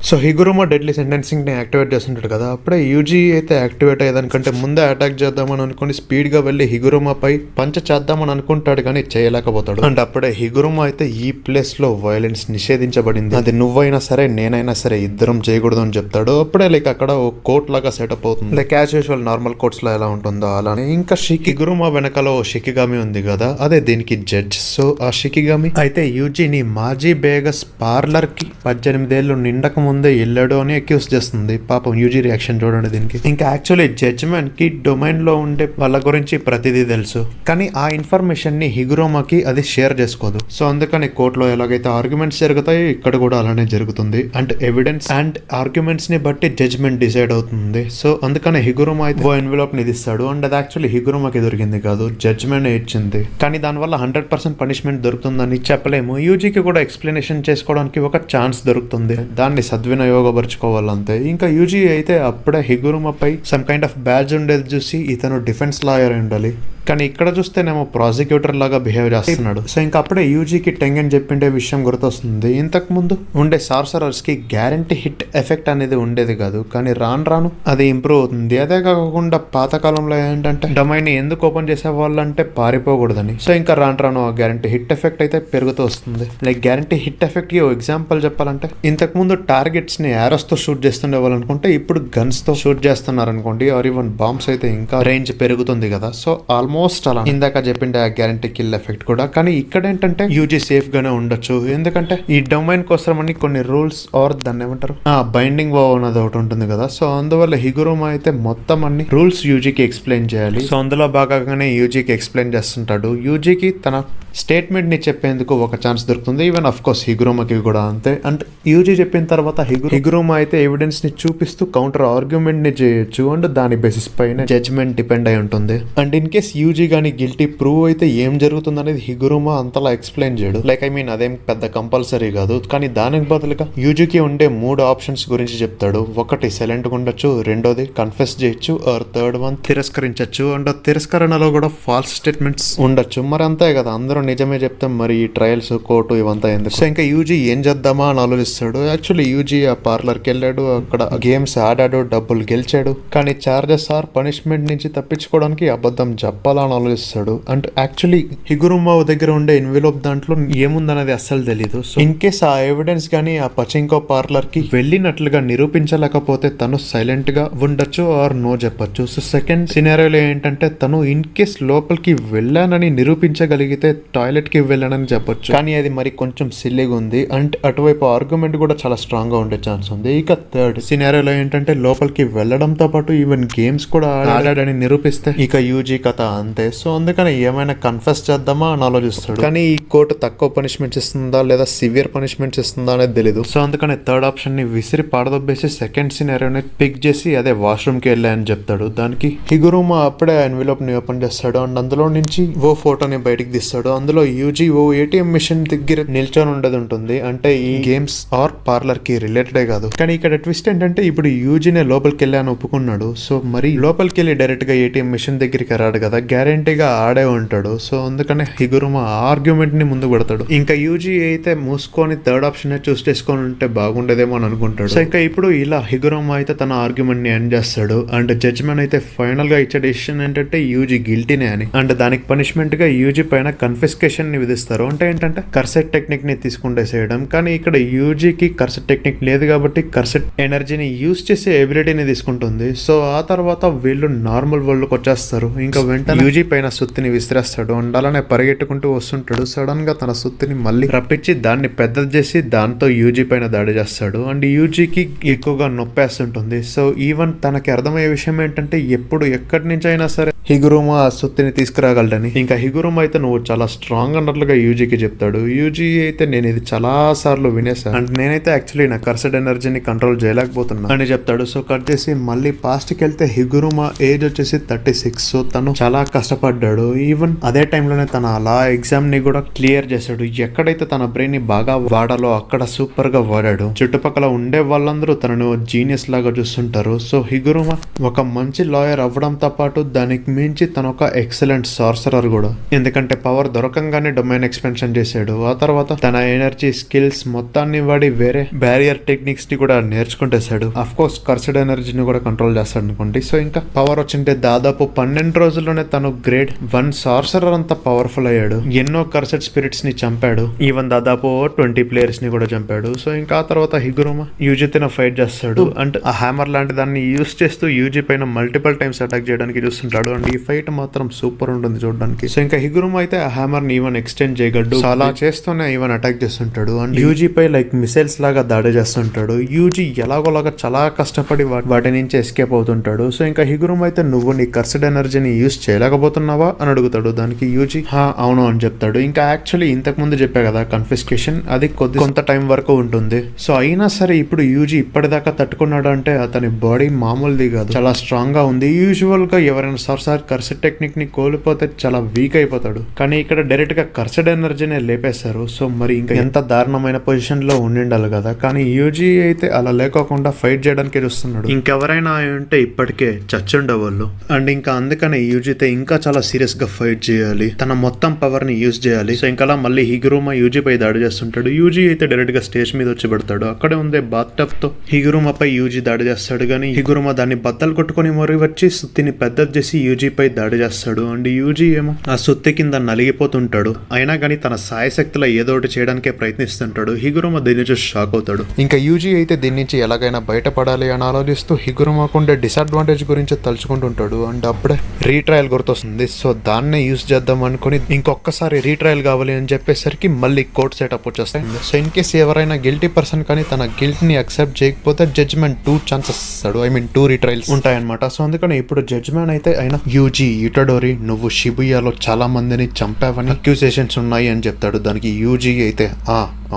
So హిగురుమా deadly sentencing ని activate చేస్తుంటాడు కదా, అప్పుడే యూజీ అయితే యాక్టివేట్ అయ్యేదానికంటే ముందే అటాక్ చేద్దామని అనుకుని స్పీడ్ గా వెళ్లి హిగురుమా పై పంచ చేద్దామని అనుకుంటాడు కానీ చేయలేకపోతాడు. అండ్ అప్పుడే హిగురుమా అయితే ఈ ప్లేస్ లో వైలెన్స్ నిషేధించబడింది, అది నువ్వైనా సరే నేనైనా సరే ఇద్దరం చేయకూడదు అని చెప్తాడు. అప్పుడే లైక్ అక్కడ ఒక కోర్ట్ లాగా సెటప్ అవుతుంది, like as usual normal courts లో ఎలా ఉంటుందో అలానే. ఇంకా హిగురుమా వెనకాల ఓ షికిగామి ఉంది కదా, అదే దీనికి జడ్జ్. సో ఆ షికిగామి అయితే యూజీని మాజీ బేగస్ పార్లర్ కి 18 ఏళ్ళు నిండక ముందే వెళ్ళాడు అని అక్యూజ్ చేస్తుంది. పాపం యూజీ రియాక్షన్ చూడండి దీనికి. ఇంకా యాక్చువల్లీ జడ్జ్మెంట్ కి డొమైన్ లో ఉండే వాళ్ళ గురించి ప్రతిదీ తెలుసు, కానీ ఆ ఇన్ఫర్మేషన్ ని హిగురోమాకి అది షేర్ చేసుకోదు. సో అందుకని కోర్టులో ఎలాగైతే ఆర్గ్యుమెంట్స్ జరుగుతాయో ఇక్కడ కూడా అలానే జరుగుతుంది. అండ్ ఎవిడెన్స్ అండ్ ఆర్గ్యుమెంట్స్ ని బట్టి జడ్జ్మెంట్ డిసైడ్ అవుతుంది. సో అందుకని హిగురోమా అయితే ఓ ఎన్వెలప్ ని ఇస్తాడు. అండ్ అది యాక్చువల్లీ హిగురోమాకి దొరికింది కాదు, జడ్జ్మెంట్ ఇచ్చింది. కానీ దానివల్ల 100% పనిష్మెంట్ దొరుకుతుందని చెప్పలేము. యూజీకి కూడా ఎక్స్ప్లెనేషన్ చేసుకోవడానికి ఒక ఛాన్స్ దొరుకుతుంది, దాన్ని సద్వినియోగపరుచుకోవాలంతే. ఇంకా యూజీ అయితే అప్పుడే హిగురుమాపై సమ్ కైండ్ ఆఫ్ బ్యాడ్జ్ ఉండేది చూసి ఇతను డిఫెన్స్ లాయర్ ఉండాలి, కానీ ఇక్కడ చూస్తేనేమో ప్రాసిక్యూటర్ లాగా బిహేవ్ చేస్తున్నాడు. సో ఇంకా అప్పుడే యూజీకి టెంగన్ చెప్పిండే విషయం గుర్తొస్తుంది. ఇంతకు ముందు ఉండే సార్సరర్స్ కి గ్యారంటీ హిట్ ఎఫెక్ట్ అనేది ఉండేది కాదు, కానీ రాను రాను అది ఇంప్రూవ్ అవుతుంది. అదే కాకుండా పాతకాలంలో ఏంటంటే డొమైన్ ఎందుకు ఓపెన్ చేసే వాళ్ళంటే పారిపోకూడదని. సో ఇంకా రాను రాను ఆ గ్యారంటీ హిట్ ఎఫెక్ట్ అయితే పెరుగుతూ వస్తుంది. లైక్ గ్యారంటీ హిట్ ఎఫెక్ట్ కి ఎగ్జాంపుల్ చెప్పాలంటే ఇంతకు ముందు టార్గెట్స్ ని యారోస్ తో షూట్ చేస్తుండే వాళ్ళు అనుకుంటే ఇప్పుడు గన్స్ తో షూట్ చేస్తున్నారు అనుకోండి, ఆర్ ఈవెన్ బాంబ్స్ అయితే ఇంకా రేంజ్ పెరుగుతుంది కదా. సో ఆల్మోస్ట్ అలా ఇందాక చెప్పిండే ఆ గ్యారంటీ కిల్ ఎఫెక్ట్ కూడా. కానీ ఇక్కడ ఏంటంటే యూజీ సేఫ్ గానే ఉండొచ్చు, ఎందుకంటే ఈ డొమైన్ కోసం అని కొన్ని రూల్స్ ఆర్ దాన్ని ఏమంటారు బైండింగ్ వావ్ అనేది ఒకటి ఉంటుంది కదా. సో అందువల్ల హిగురుమా అయితే మొత్తం అన్ని రూల్స్ యూజీకి ఎక్స్ప్లెయిన్ చేయాలి. సో అందులో భాగంగానే యూజీకి ఎక్స్ప్లెయిన్ చేస్తుంటాడు. యూజీకి తన స్టేట్మెంట్ ని చెప్పేందుకు ఒక ఛాన్స్ దొరుకుతుంది, ఈవెన్ అఫ్ కోర్స్ హిగురుమాకి కూడా అంతే. అండ్ యూజీ చెప్పిన తర్వాత హిగురుమా అయితే ఎవిడెన్స్ ని చూపిస్తూ కౌంటర్ ఆర్గ్యుమెంట్ ని చేయొచ్చు. అండ్ దాని బేసిస్ పైన జడ్జ్మెంట్ డిపెండ్ అయి ఉంటుంది. అండ్ ఇన్ కేస్ యూజీ గానీ గిల్టీ ప్రూవ్ అయితే ఏం జరుగుతుంది అనేది హిగురుమా అంతలా ఎక్స్ప్లెయిన్ చేయడు. లైక్ ఐ మీన్ అదేం పెద్ద కంపల్సరీ కాదు, కానీ దానికి బదులుగా యూజీకి ఉండే 3 ఆప్షన్స్ గురించి చెప్తాడు. ఒకటి సైలెంట్ గా ఉండొచ్చు, రెండోది కన్ఫెస్ చేయొచ్చు, ఆర్ థర్డ్ వన్ తిరస్కరించచ్చు. అండ్ తిరస్కరణలో కూడా ఫాల్స్ స్టేట్మెంట్స్ ఉండొచ్చు. మరి అంతే కదా, అందరూ నిజమే చెప్తాం, మరి ఈ ట్రయల్స్ కోర్టు ఇవంతా ఎందుకు. సో ఇంకా యూజీ ఏం చేద్దామా అని ఆలోచిస్తాడు. యాక్చువల్లీ యూజీ ఆ పార్లర్కి వెళ్ళాడు, అక్కడ గేమ్స్ ఆడాడు, డబ్బులు గెలిచాడు, కానీ చార్జెస్ ఆర్ పనిష్మెంట్ నుంచి తప్పించుకోవడానికి అబద్ధం చెప్పాలా అని ఆలోచిస్తాడు. అండ్ యాక్చువల్లీ హిగురుమా దగ్గర ఉండే ఎన్వెలప్ దాంట్లో ఏముందనేది అస్సలు తెలీదు. సో ఇన్ కేస్ ఆ ఎవిడెన్స్ గానీ ఆ పచింకో పార్లర్ కి వెళ్ళినట్లుగా నిరూపించలేకపోతే తను సైలెంట్ గా ఉండొచ్చు ఆర్ నో చెప్పొచ్చు. సో సెకండ్ సినారియోలో ఏంటంటే తను ఇన్ కేస్ లోపలికి వెళ్ళానని నిరూపించగలిగితే టాయిలెట్ కి వెళ్ళానని చెప్పొచ్చు, కానీ అది మరి కొంచెం సిల్లీగా ఉంది. అండ్ అటువైపు ఆర్గ్యుమెంట్ కూడా చాలా స్ట్రాంగ్ గా ఉండే ఛాన్స్ ఉంది. ఇక థర్డ్ సినారియోలో ఏంటంటే లోపలికి వెళ్ళడంతో పాటు ఈవెన్ గేమ్స్ కూడా ఆడాడని నిరూపిస్తే ఇక యూజీ కథ అంతే. సో అందుకని ఏమైనా కన్ఫెస్ చేద్దామా అని ఆలోచిస్తాడు, కానీ ఈ కోర్టు తక్కువ పనిష్మెంట్స్ ఇస్తుందా లేదా సివియర్ పనిష్మెంట్స్ ఇస్తుందా అనేది తెలీదు. సో అందుకని థర్డ్ ఆప్షన్ ని విసిరి పాడదొబ్బేసి సెకండ్ సినారియోని పిక్ చేసి అదే వాష్రూమ్ కి వెళ్ళా అని చెప్తాడు. దానికి హిగురుమా అప్పుడే ఎన్వెలప్ ని ఓపెన్ చేస్తాడు. అండ్ అందులో నుంచి ఓ ఫోటోని బయటికి తీస్తాడు. అందులో యూజీ ఓ ఏటీఎం మిషన్ దగ్గర నిల్చొని ఉండేది ఉంటుంది. అంటే ఈ గేమ్స్ ఆర్ పార్లర్ కి రిలేటెడే కాదు, కానీ ఇక్కడ ట్విస్ట్ ఏంటంటే ఇప్పుడు యూజీనే లోపలికి వెళ్ళి అని ఒప్పుకున్నాడు. సో మరి లోపలికి వెళ్ళి డైరెక్ట్ గా ఏటీఎం మిషన్ దగ్గరికి రాడు కదా, గ్యారంటీగా ఆడే ఉంటాడు. సో అందుకనే హిగురుమా ఆర్గ్యుమెంట్ ని ముందు పెడతాడు. ఇంకా యూజీ అయితే మూసుకొని థర్డ్ ఆప్షన్ చూస్ చేసుకొని ఉంటే బాగుండేదేమో అని అనుకుంటాడు. సో ఇంకా ఇప్పుడు ఇలా హిగురుమా అయితే తన ఆర్గ్యుమెంట్ ని ఎండ్ చేస్తాడు. అండ్ జడ్జ్మెంట్ అయితే ఫైనల్ గా ఇచ్చే డెసిషన్ ఏంటంటే యూజీ గిల్టీనే అని. అండ్ దానికి పనిష్మెంట్ గా యూజీ పైన కన్ఫిస్కేషన్ ని విధిస్తారు. అంటే ఏంటంటే కర్సెట్ టెక్నిక్ ని తీసుకుంటేసేయడం. కానీ ఇక్కడ యూజీకి కర్సెట్ టెక్నిక్ లేదు కాబట్టి కర్సెట్ ఎనర్జీని యూజ్ చేసే ఎబిలిటీని తీసుకుంటుంది. సో ఆ తర్వాత వీళ్ళు నార్మల్ వరల్డ్ కి వచ్చేస్తారు. ఇంకా వెంటనే యూజీ పైన సుత్తిని విసిరేస్తాడు. అండ్ అలానే పరిగెట్టుకుంటూ వస్తుంటాడు. సడన్ గా తన సుత్తిని మళ్ళీ రప్పించి దాన్ని పెద్దది చేసి దాంతో యూజీ పైన దాడి చేస్తాడు. అండ్ యూజీకి ఎక్కువగా నొప్పేస్తుంటుంది. సో ఈవెన్ తనకి అర్థమయ్యే విషయం ఏంటంటే ఎప్పుడు ఎక్కడి నుంచి అయినా సరే హిగురుమా ఆ సుత్తిని తీసుకురాగలడని. ఇంకా హిగురుమా అయితే నువ్వు చాలా స్ట్రాంగ్ అన్నట్లుగా యూజీకి చెప్తాడు. యూజీ అయితే నేను ఇది చాలా సార్లు వినేసాను, అండ్ నేనైతే యాక్చువల్లీ నా కర్సెట్ ఎనర్జీని కంట్రోల్ చేయలేకపోతున్నా అని చెప్తాడు. సో కట్ చేసి మళ్ళీ పాస్ట్ కి వెళ్తే హిగురుమా ఏజ్ వచ్చేసి 36. సో తను చాలా కష్టపడ్డాడు. ఈవెన్ అదే టైంలోనే తన అలా ఎగ్జామ్ ని కూడా క్లియర్ చేశాడు. ఎక్కడైతే తన బ్రెయిన్ ని బాగా వాడాలో అక్కడ సూపర్ గా వాడాడు. చుట్టుపక్కల ఉండే వాళ్ళందరూ తనను జీనియస్ లాగా చూస్తుంటారు. సో హిగురుమా ఒక మంచి లాయర్ అవ్వడంతో పాటు దానికి అన్నిటికి మించి తను ఒక ఎక్సలెంట్ సార్సరర్ కూడా. ఎందుకంటే పవర్ దొరకంగానే డొమైన్ ఎక్స్పెన్షన్ చేశాడు. ఆ తర్వాత తన ఎనర్జీ స్కిల్స్ మొత్తాన్ని వాడి వేరే బ్యారియర్ టెక్నిక్స్ ని కూడా నేర్చుకుంటేశాడు. అఫ్ కోర్స్ కర్సెడ్ ఎనర్జీని కూడా కంట్రోల్ చేస్తాడు అనుకోండి. సో ఇంకా పవర్ వచ్చింటే దాదాపు 12 రోజుల్లోనే తను గ్రేడ్ 1 సార్సరర్ అంతా పవర్ఫుల్ అయ్యాడు. ఎన్నో కర్సెడ్ స్పిరిట్స్ ని చంపాడు. ఈవెన్ దాదాపు 20 ప్లేయర్స్ ని కూడా చంపాడు. సో ఇంకా ఆ తర్వాత హిగురుమా యూజీతో ఫైట్ చేస్తాడు. అండ్ ఆ హ్యామర్ లాంటి దాన్ని యూజ్ చేస్తూ యూజీ పైన మల్టిపుల్ టైమ్స్ అటాక్ చేయడానికి చూస్తుంటాడు. అండ్ ఈ ఫైట్ మాత్రం సూపర్ ఉంటుంది చూడడానికి. సో ఇంకా హిగురుమా అయితే ఆ హ్యామర్ ని ఈవెన్ ఎక్స్టెండ్ చేయగలడు. సో అలా చేస్తూనే ఈవెన్ అటాక్ చేస్తుంటాడు. అండ్ యూజీ పై లైక్ మిసైల్స్ లాగా దాడి చేస్తుంటాడు. యూజీ ఎలాగోలాగా చాలా కష్టపడి వాటి నుంచి ఎస్కేప్ అవుతుంటాడు. సో ఇంకా హిగురుమా అయితే నువ్వు నీ కర్సెడ్ ఎనర్జీని యూజ్ చేయలేకపోతున్నావా అని అడుగుతాడు. దానికి యూజీ అవును అని చెప్తాడు. ఇంకా యాక్చువల్లీ ఇంతకు ముందు చెప్పా కదా కన్ఫిస్కేషన్, అది కొంత టైం వరకు ఉంటుంది. సో అయినా సరే ఇప్పుడు యూజీ ఇప్పటిదాకా తట్టుకున్నాడు అంటే అతని బాడీ మామూలుది కాదు, చాలా స్ట్రాంగ్ గా ఉంది. యూజువల్ గా ఎవరైనా సార్ కర్సెడ్ టెక్నిక్ ని కోల్పోతే చాలా వీక్ అయిపోతాడు. కానీ ఇక్కడ డైరెక్ట్ గా కర్సెడ్ ఎనర్జీనే లేపేశారు. సో మరి ఇంకా ఎంత దారుణమైన పొజిషన్ లో ఉండిండాలి కదా. కానీ యూజీ అయితే అలా లేకోకుండా ఫైట్ చేయడానికి చూస్తున్నాడు. ఇంకెవరైనా ఉంటే ఇప్పటికే చచ్చుండేవాళ్ళు. అండ్ ఇంకా అందుకనే యూజీతో ఇంకా చాలా సీరియస్ గా ఫైట్ చేయాలి, తన మొత్తం పవర్ ని యూజ్ చేయాలి. సో ఇంకా మళ్ళీ హిగురుమా యూజీ పై దాడి చేస్తుంటాడు. యూజీ అయితే డైరెక్ట్ గా స్టేజ్ మీద వచ్చి పడతాడు. అక్కడే ఉండే బాత్ టబ్ తో హిగురుమా పై యూజీ దాడి చేస్తాడు. కానీ హిగురుమా దాన్ని బద్దలు కొట్టుకుని మరి వచ్చి సుత్తిని పెద్దది చేసి యూజీ పై దాడి చేస్తాడు. అండ్ యూజీ ఏమో ఆ సుత్తి కింద నలిగిపోతుంటాడు. అయినా కానీ తన సాయశక్తిలో ఏదో ఒకటి చేయడానికే ప్రయత్నిస్తుంటాడు. హిగురుమా దీన్ని చూసి షాక్ అవుతాడు. ఇంకా యూజీ అయితే దీని నుంచి ఎలాగైనా బయటపడాలి అని ఆలోచిస్తూ హిగురుమాకుండే డిసడ్వాంటేజ్ గురించి తలుచుకుంటుంటాడు. అండ్ అప్పుడే రీట్రయల్ గుర్తొస్తుంది. సో దాన్నే యూజ్ చేద్దాం అనుకుని ఇంకొకసారి రీట్రయల్ కావాలి అని చెప్పేసరికి మళ్ళీ కోర్ట్ సెటప్ వచ్చేస్తుంది. సో ఇన్ కేస్ ఎవరైనా గిల్టీ పర్సన్ కానీ తన గిల్ట్ ని అక్సెప్ట్ చేయకపోతే జడ్జ్మెంట్ 2 ఛాన్సెస్ ఇస్తాడు. 2 రీట్రయల్స్ ఉంటాయన్నమాట. సో అందుకని ఇప్పుడు జడ్జ్మెంట్ అయితే అయినా యూజీ ఇటడోరి నువ్వు షిబుయాలో చాలా మందిని చంపావని అక్యూజేషన్స్ ఉన్నాయి అని చెప్తాడు. దానికి యూజీ అయితే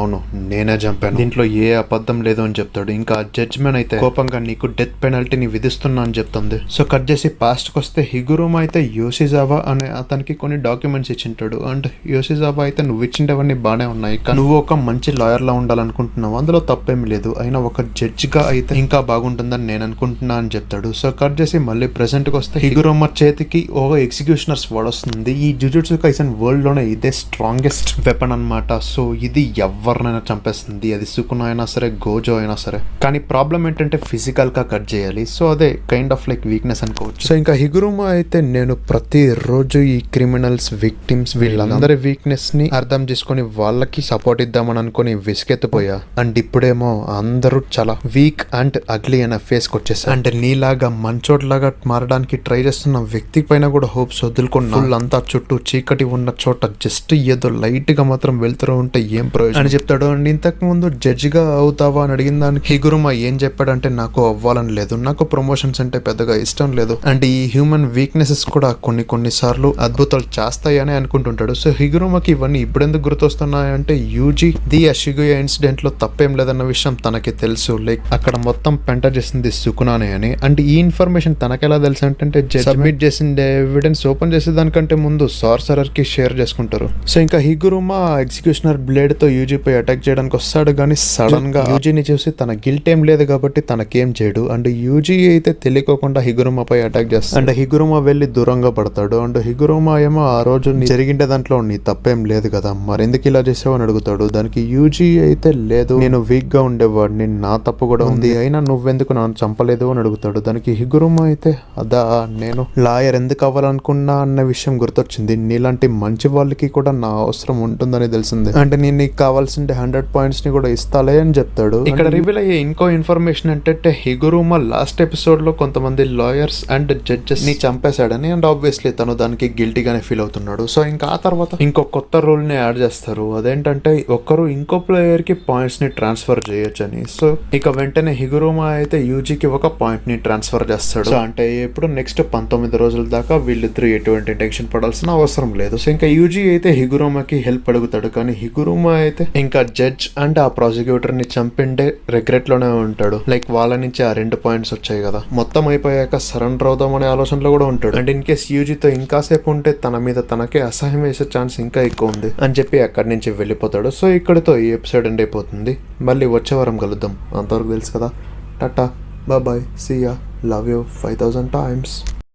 అవును నేనే చంపాను, దీంట్లో ఏ అబద్ధం లేదు అని చెప్తాడు. ఇంకా జడ్జ్మెంట్ అయితే కోపంగా నీకు డెత్ పెనల్టీని విధిస్తున్నా అని చెప్తుంది. సో కట్ చేసి పాస్ట్ కి వస్తే హిగురుమా అయితే యోషిజావా అనే అతనికి కొన్ని డాక్యుమెంట్స్ ఇచ్చింటాడు. అండ్ యోషిజావా అయితే నువ్వు ఇచ్చిండేవన్నీ బాగానే ఉన్నాయి, నువ్వు ఒక మంచి లాయర్ లా ఉండాలనుకుంటున్నావు, అందులో తప్పేమి లేదు, అయినా ఒక జడ్జ్ గా అయితే ఇంకా బాగుంటుందని నేను అనుకుంటున్నా అని చెప్తాడు. సో కట్ చేసి మళ్ళీ ప్రెసెంట్ కి వస్తే హిగురుమా చేతికి ఒక ఎగ్జిక్యూషనర్స్ వర్డ్ వస్తుంది. ఈ జుజుట్సు కైసెన్ వరల్డ్ లోనే ఇదే స్ట్రాంగెస్ట్ వెపన్ అన్నమాట. సో ఇది ఎవరినైనా చంపేస్తుంది, అది సుకునా అయినా సరే గోజో అయినా సరే. కానీ ప్రాబ్లం ఏంటంటే ఫిజికల్ గా కట్ చేయాలి. సో అదే కైండ్ ఆఫ్ లైక్ వీక్నెస్ అనుకోవచ్చు. సో ఇంకా హిగురుమా అయితే నేను ప్రతిరోజు ఈ క్రిమినల్స్ విక్టిమ్స్ వీళ్ళందరి వీక్నెస్ ని అర్థం చేసుకుని వాళ్ళకి సపోర్ట్ ఇద్దామని అనుకుని విసిగెత్తిపోయా. అండ్ ఇప్పుడేమో అందరూ చాలా వీక్ అండ్ అగ్లీ అనే ఫేస్ కి వచ్చేసారు. అంటే నీలాగా మంచోట్లాగా మారడానికి ట్రై చేస్తున్న వ్యక్తి పైన కూడా హోప్స్ వదులుకున్నా అంతా చుట్టూ చీకటి ఉన్న చోట జస్ట్ ఏదో లైట్ గా మాత్రం వెళ్తూ ఉంటే ఏం ప్రయోజనం అని చెప్తాడు. అండ్ ఇంతకు ముందు జడ్జి గా అవుతావా అని అడిగిన దానికి హిగురుమా ఏం చెప్పాడంటే నాకు అవ్వాలని లేదు, నాకు ప్రమోషన్స్ అంటే పెద్దగా ఇష్టం లేదు, అండ్ ఈ హ్యూమన్ వీక్నెసెస్ కూడా కొన్ని సార్లు అద్భుతాలు చేస్తాయని అనుకుంటుంటాడు. సో హిగురుమాకి ఇవన్నీ ఇప్పుడెందుకు గుర్తొస్తున్నాయంటే యూజీ ది షిగుయా ఇన్సిడెంట్ లో తప్పేం లేదన్న విషయం తనకి తెలుసు. లైక్ అక్కడ మొత్తం పెంట చేసింది సుకునానే అని. అండ్ ఈ ఇన్ఫర్మేషన్ తనకెలా తెలుసు అంటే సబ్మిట్ చేసిన ఎవిడెన్స్ ఓపెన్ చేసే దానికంటే ముందు సార్సరర్ కి షేర్ చేసుకుంటారు. సో ఇంకా హిగురుమా ఎగ్జిక్యూషనర్ బ్లేడ్ తో యూజీ పై అటాక్ చేయడానికి వస్తాడు. కానీ సడన్ గా యూజీని చూసి తన గిల్ట్ ఏం లేదు కాబట్టి తనకేం చేయడు. అండ్ యూజీ అయితే తెలియకోకుండా హిగురుమా పై అటాక్ చేస్తాడు. అండ్ హిగురుమా వెళ్లి దూరంగా పడతాడు. అండ్ హిగురుమా ఏమో ఆ రోజు జరిగిండే దాంట్లో నీ తప్పేం లేదు కదా, మరెందుకు ఇలా చేసావు అని అడుగుతాడు. దానికి యూజీ అయితే లేదు, నేను వీక్ గా ఉండేవాడిని, నా తప్పు కూడా ఉంది, అయినా నువ్వెందుకు నన్ను చంపలేదు అని అడుగుతాడు. దానికి హిగురుమా అయితే అదా నేను లాయర్ ఎందుకు అవ్వాలనుకున్నా అన్న విషయం గుర్తొచ్చింది, నీలాంటి మంచి వాళ్ళకి కూడా నా అవసరం ఉంటుందని తెలిసింది, అంటే నేను నీకు కావాల్సిన 100 పాయింట్స్ ని కూడా ఇస్తాలే అని చెప్తాడు. ఇక్కడ రివీల్ అయ్యే ఇంకో ఇన్ఫర్మేషన్ ఏంటంటే హిగురుమా లాస్ట్ ఎపిసోడ్ లో కొంతమంది లాయర్స్ అండ్ జడ్జెస్ ని చంపేశాడని. అండ్ ఆబ్వియస్లీ తను దానికి గిల్టీగానే ఫీల్ అవుతున్నాడు. సో ఇంకా ఆ తర్వాత ఇంకో కొత్త రూల్ ని యాడ్ చేస్తారు. అదేంటంటే ఒక్కరు ఇంకో ప్లేయర్ కి పాయింట్స్ ని ట్రాన్స్ఫర్ చేయొచ్చని. సో ఇక వెంటనే హిగురుమా అయితే యూజీకి ఒక పాయింట్ ని ట్రాన్స్ఫర్ చేస్తాడు. సో అంటే ఇప్పుడు నెక్స్ట్ 19 రోజుల దాకా వీళ్ళిద్దరు ఎటువంటి టెన్షన్ పడాల్సిన అవసరం లేదు. సో ఇంకా యూజీ అయితే హిగురుమాకి హెల్ప్ అడుగుతాడు. కానీ హిగురుమా అయితే ఇంకా జడ్జ్ అండ్ ఆ ప్రాసిక్యూటర్ ని చంపిండే రిగ్రెట్ లోనే ఉంటాడు. లైక్ వాళ్ళ నుంచి ఆ 2 పాయింట్స్ వచ్చాయి కదా, మొత్తం అయిపోయాక సరెండర్ అవుదాం అనే ఆలోచనలో కూడా ఉంటాడు. అండ్ ఇన్ కేస్ యూజీతో ఇంకాసేపు ఉంటే తన మీద తనకే అసహ్యం వేసే ఛాన్స్ ఇంకా ఎక్కువ ఉంది అని చెప్పి అక్కడి నుంచి వెళ్ళిపోతాడు. సో ఇక్కడితో ఈ ఎపిసోడ్ ఎండ్ అయిపోతుంది. మళ్ళీ వచ్చే వారం కలుద్దాం. అంతవరకు తెలుసు కదా, tata, bye, see ya, love you 5000 times.